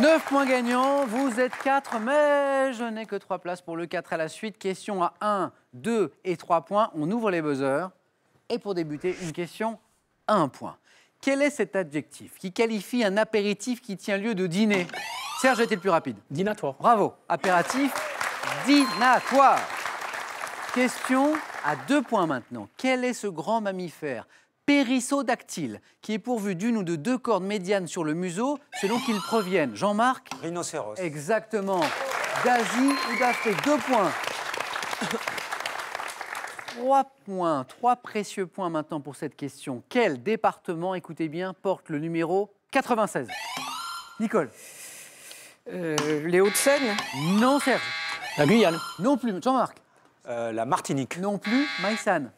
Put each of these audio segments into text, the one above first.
9 points gagnants, vous êtes 4, mais je n'ai que 3 places pour le 4 à la suite. Question à 1, 2 et 3 points. On ouvre les buzzers. Et pour débuter, une question à 1 point. Quel est cet adjectif qui qualifie un apéritif qui tient lieu de dîner? Serge était le plus rapide. Dînatoire. Bravo. Apéritif, dînatoire. Question à 2 points maintenant. Quel est ce grand mammifère périssodactyle qui est pourvu d'une ou de 2 cornes médianes sur le museau selon qu'ils proviennent? Jean-Marc? Rhinocéros. Exactement. D'Asie ou d'Afrique? 2 points. 3 points, 3 précieux points maintenant pour cette question. Quel département, écoutez bien, porte le numéro 96? Nicole? Les Hauts-de-Seine? Non, Serge. La Guyane. Non plus. Jean-Marc? La Martinique. Non plus. Maïsane?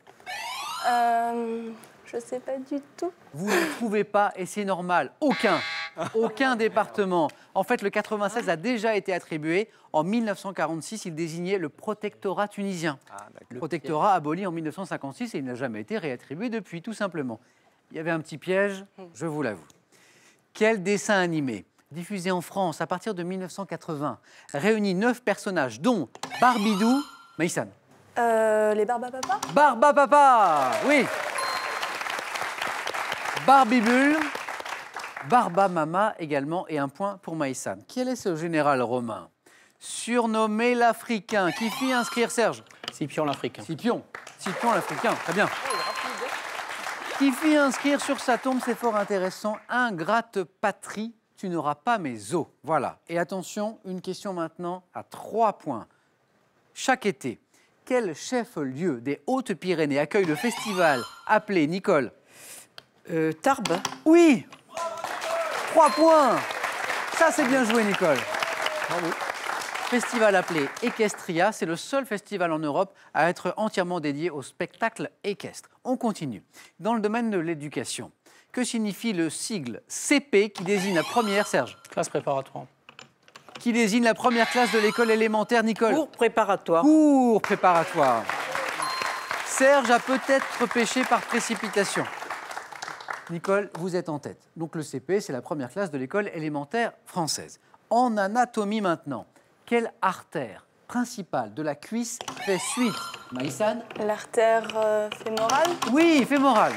Je sais pas du tout. Vous ne trouvez pas, et c'est normal, aucun département. En fait, le 96 a déjà été attribué. En 1946, il désignait le protectorat tunisien. Le protectorat aboli en 1956 et il n'a jamais été réattribué depuis, tout simplement. Il y avait un petit piège, je vous l'avoue. Quel dessin animé, diffusé en France à partir de 1980, réunit 9 personnages, dont Barbidou, Maïsane? Les Barbapapa? Barbapapa, oui. Barbibule, Barbamama également, et 1 point pour Maïsane. Quel est ce général romain surnommé l'Africain qui fit inscrire Serge? Scipion l'Africain. Scipion l'Africain, très bien. Qui fit inscrire sur sa tombe, c'est fort intéressant, ingrate patrie, tu n'auras pas mes os. Voilà. Et attention, une question maintenant à 3 points. Chaque été, quel chef-lieu des Hautes-Pyrénées accueille le festival appelé, Nicole? Tarbes. Oui. 3 points. Ça, c'est bien joué, Nicole. Bravo. Festival appelé Equestria, c'est le seul festival en Europe à être entièrement dédié au spectacle équestre. On continue. Dans le domaine de l'éducation, que signifie le sigle CP qui désigne la première, Serge? Classe préparatoire. Qui désigne la première classe de l'école élémentaire, Nicole? Cours préparatoire. Cours préparatoire. Serge a peut-être pêché par précipitation. Nicole, vous êtes en tête. Donc le CP, c'est la première classe de l'école élémentaire française. En anatomie maintenant, quelle artère principale de la cuisse fait suite, Maïsane? L'artère fémorale? Oui, fémorale.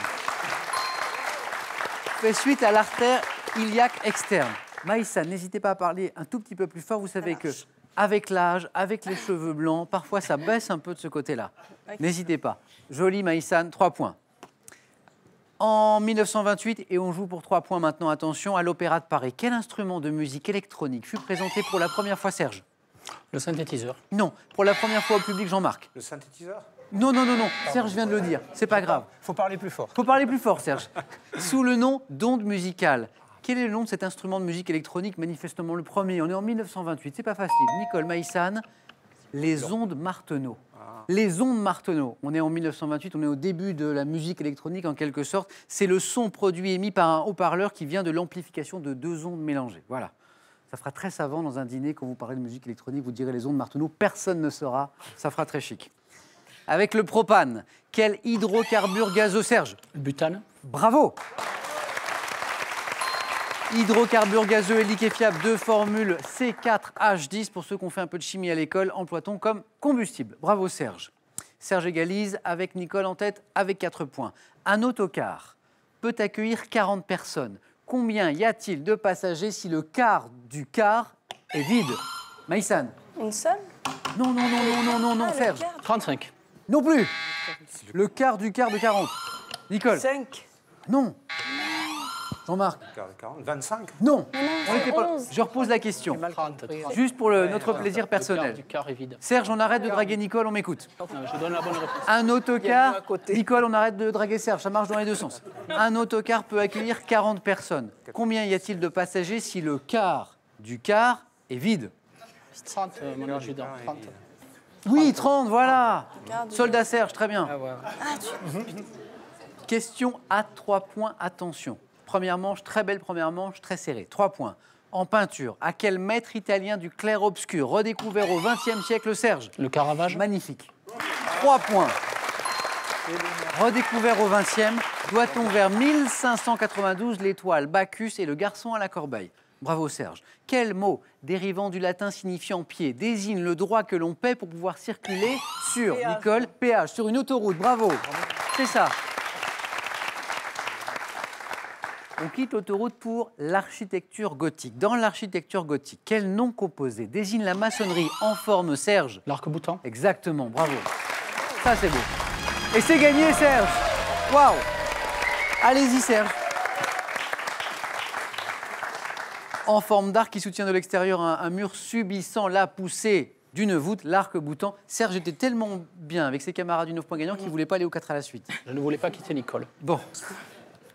Fait suite à l'artère iliaque externe. Maïsane, n'hésitez pas à parler un tout petit peu plus fort. Vous savez que avec l'âge, avec les cheveux blancs, parfois ça baisse un peu de ce côté-là. N'hésitez pas. Jolie Maïsane, 3 points. En 1928, et on joue pour 3 points maintenant, attention, à l'Opéra de Paris, quel instrument de musique électronique fut présenté pour la première fois, Serge? Le synthétiseur. Non, pour la première fois au public, Jean-Marc. Le synthétiseur? Non, non, non, non, Serge vient de le dire, c'est pas grave. Faut parler plus fort. Faut parler plus fort, Serge. Sous le nom d'onde musicale. Quel est le nom de cet instrument de musique électronique, manifestement le premier? On est en 1928, c'est pas facile. Nicole, Maïsane, les ondes Martenot. Les ondes Martenot, on est en 1928, on est au début de la musique électronique en quelque sorte. C'est le son produit émis par un haut-parleur qui vient de l'amplification de 2 ondes mélangées. Voilà. Ça fera très savant dans un dîner quand vous parlez de musique électronique, vous direz les ondes Martenot, personne ne saura, ça fera très chic. Avec le propane, quel hydrocarbure gazeux, Serge? Le butane. Bravo! Hydrocarbure gazeux et liquéfiable de formule C4H10. Pour ceux qui ont fait un peu de chimie à l'école, emploie-t-on comme combustible. Bravo Serge. Serge égalise avec Nicole en tête avec 4 points. Un autocar peut accueillir 40 personnes. Combien y a-t-il de passagers si le quart du car est vide? Maïsane? Une seule? Non, non, non, non, non, non, non, Serge. 35. Non plus. Le quart du quart de 40. Nicole? 5. Non. Jean-Marc? 40, 25? Non. On c'est était pas... 11. Je repose la question. 30. Juste pour notre plaisir personnel. Du quart est vide. Serge, on arrête de draguer Nicole, on m'écoute. Non, je donne la bonne réponse. Un Il y a autocar, deux à côté. Nicole, on arrête de draguer Serge, ça marche dans les deux sens. Un autocar peut accueillir 40 personnes. Combien y a-t-il de passagers si le quart du car est vide? 30, mon adjudant. 30. Oui, 30, voilà. Quart du- Soldat Serge, très bien. Ah, ouais. Question à 3 points, attention. Première manche, très belle première manche, très serrée. 3 points. En peinture, à quel maître italien du clair-obscur, redécouvert au XXe siècle, Serge? Le Caravage. Magnifique. 3 points. Redécouvert au XXe, doit-on vers 1592 l'étoile Bacchus et le garçon à la corbeille? Bravo Serge. Quel mot, dérivant du latin signifiant pied, désigne le droit que l'on paie pour pouvoir circuler sur, Nicole, péage, sur une autoroute? Bravo. C'est ça. On quitte l'autoroute pour l'architecture gothique. Dans l'architecture gothique, quel nom composé désigne la maçonnerie en forme, Serge? L'arc-boutant. Exactement, bravo. Ça, c'est beau. Et c'est gagné, Serge. Waouh. Allez-y, Serge. En forme d'arc qui soutient de l'extérieur un mur subissant la poussée d'une voûte, l'arc-boutant. Serge était tellement bien avec ses camarades du 9 points gagnants qu'il ne voulait pas aller aux 4 à la suite. Je ne voulais pas quitter Nicole. Bon.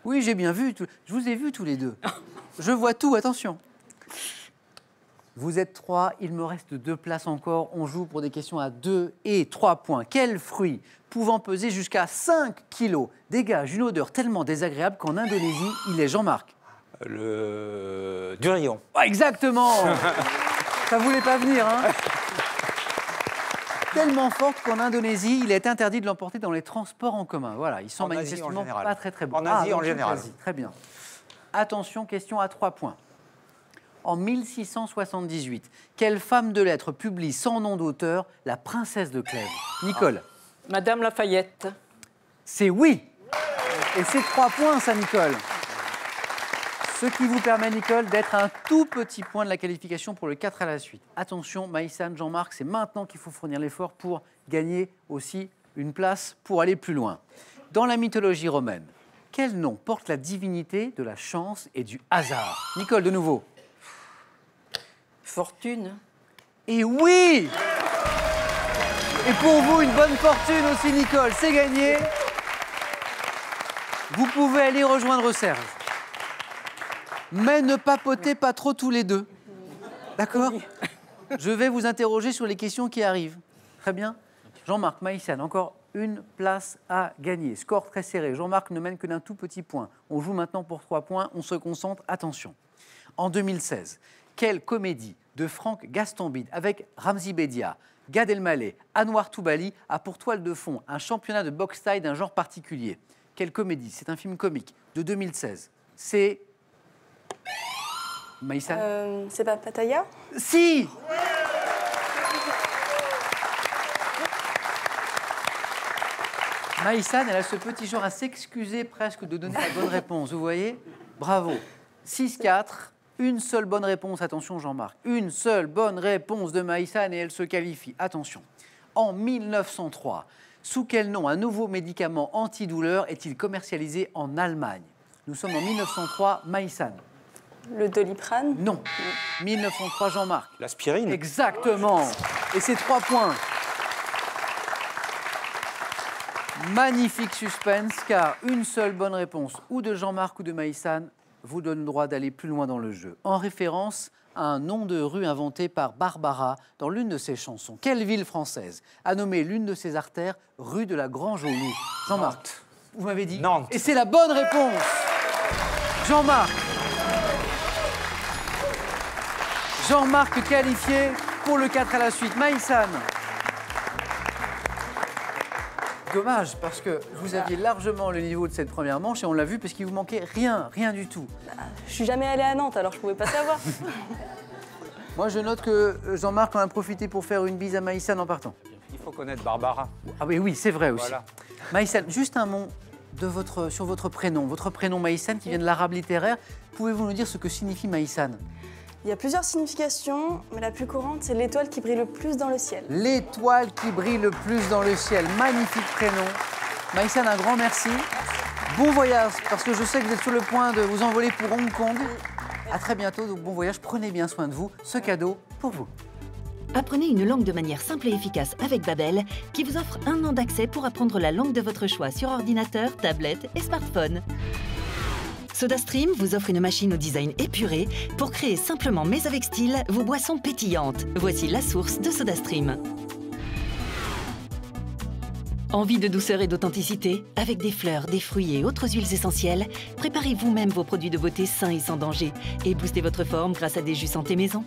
Oui, j'ai bien vu. Je vous ai vus tous les deux. Je vois tout, attention. Vous êtes 3, il me reste 2 places encore. On joue pour des questions à 2 et 3 points. Quel fruit, pouvant peser jusqu'à 5 kilos, dégage une odeur tellement désagréable qu'en Indonésie, il est Jean-Marc? Le durian. Ah, exactement. Ça voulait pas venir, hein? Tellement forte qu'en Indonésie, il est interdit de l'emporter dans les transports en commun. Voilà, ils sont manifestement pas très très bons. En Asie en général. Très bien. Attention, question à 3 points. En 1678, quelle femme de lettres publie sans nom d'auteur La Princesse de Clèves? Nicole. Madame Lafayette. C'est oui. Et c'est 3 points, ça, Nicole. Ce qui vous permet, Nicole, d'être un tout petit point de la qualification pour le 4 à la suite. Attention, Maïsane, Jean-Marc, c'est maintenant qu'il faut fournir l'effort pour gagner aussi une place pour aller plus loin. Dans la mythologie romaine, quel nom porte la divinité de la chance et du hasard? Nicole, de nouveau. Fortune. Et oui! Et pour vous, une bonne fortune aussi, Nicole. C'est gagné. Vous pouvez aller rejoindre Serge. Mais ne papotez pas trop tous les deux. D'accord? Je vais vous interroger sur les questions qui arrivent. Très bien. Jean-Marc, Maïsane, encore une place à gagner. Score très serré. Jean-Marc ne mène que d'un tout petit point. On joue maintenant pour 3 points. On se concentre. Attention. En 2016, quelle comédie de Franck Gastambide avec Ramzi Bedia, Gad Elmaleh, Anwar Toubali a pour toile de fond un championnat de boxe thaï d'un genre particulier? Quelle comédie? C'est un film comique de 2016. C'est... Maïsane? C'est pas Pattaya? Si! Maïsane, elle a ce petit genre à s'excuser presque de donner la bonne réponse. Vous voyez? Bravo. 6-4. Une seule bonne réponse. Attention, Jean-Marc. Une seule bonne réponse de Maïsane et elle se qualifie. Attention. En 1903, sous quel nom un nouveau médicament antidouleur est-il commercialisé en Allemagne? Nous sommes en 1903. Maïsane? Le Doliprane? Non. 1903, Jean-Marc? L'aspirine. Exactement. Et c'est 3 points. Magnifique suspense, car une seule bonne réponse, ou de Jean-Marc ou de Maïsane, vous donne le droit d'aller plus loin dans le jeu. En référence à un nom de rue inventé par Barbara dans l'une de ses chansons. Quelle ville française a nommé l'une de ses artères rue de la Grange au Loup? Jean-Marc, vous m'avez dit? Nantes. Et c'est la bonne réponse. Jean-Marc. Jean-Marc qualifié pour le 4 à la suite. Maïsane. Dommage, parce que vous aviez largement le niveau de cette première manche et on l'a vu parce qu'il vous manquait rien du tout. Je suis jamais allée à Nantes, alors je pouvais pas savoir. Moi, je note que Jean-Marc en a profité pour faire une bise à Maïsane en partant. Il faut connaître Barbara. Ah oui, c'est vrai aussi. Voilà. Maïsane, juste un mot sur votre prénom Maïsane qui vient de l'arabe littéraire. Pouvez-vous nous dire ce que signifie Maïsane? Il y a plusieurs significations, mais la plus courante, c'est l'étoile qui brille le plus dans le ciel. L'étoile qui brille le plus dans le ciel. Magnifique prénom. Maïsane, un grand merci. Bon voyage, parce que je sais que vous êtes sur le point de vous envoler pour Hong Kong. À très bientôt, donc bon voyage. Prenez bien soin de vous. Ce cadeau pour vous. Apprenez une langue de manière simple et efficace avec Babel, qui vous offre 1 an d'accès pour apprendre la langue de votre choix sur ordinateur, tablette et smartphone. SodaStream vous offre une machine au design épuré pour créer simplement mais avec style vos boissons pétillantes. Voici la source de SodaStream. Envie de douceur et d'authenticité? Avec des fleurs, des fruits et autres huiles essentielles, préparez vous-même vos produits de beauté sains et sans danger et boostez votre forme grâce à des jus santé maison.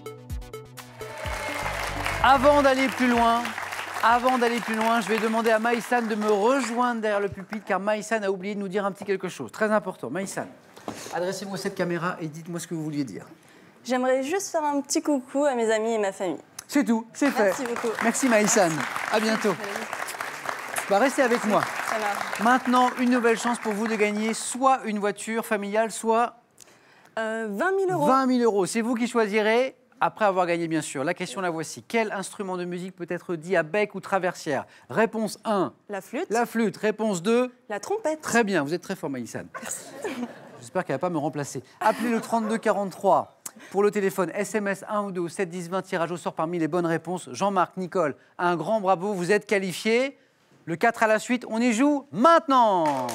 Avant d'aller plus loin, je vais demander à Maïsane de me rejoindre derrière le pupitre car Maïsane a oublié de nous dire un petit quelque chose. Très important. Maïsane, adressez-moi cette caméra et dites-moi ce que vous vouliez dire. J'aimerais juste faire un petit coucou à mes amis et ma famille. C'est tout, c'est fait. Merci beaucoup. Merci Maïsane. À bientôt. Bah, restez avec moi. Ça marche. Maintenant, une nouvelle chance pour vous de gagner soit une voiture familiale, soit 20 000 euros. 20 000 euros. C'est vous qui choisirez, après avoir gagné, bien sûr. La question, la voici. Quel instrument de musique peut être dit à bec ou traversière? Réponse 1. La flûte. La flûte. Réponse 2. La trompette. Très bien, vous êtes très fort, Maïsane. J'espère qu'elle ne va pas me remplacer. Appelez le 32 43 pour le téléphone, SMS 1 ou 2 ou 7 10 20, tirage au sort parmi les bonnes réponses. Jean-Marc, Nicole, un grand bravo, vous êtes qualifiés. Le 4 à la suite, on y joue maintenant.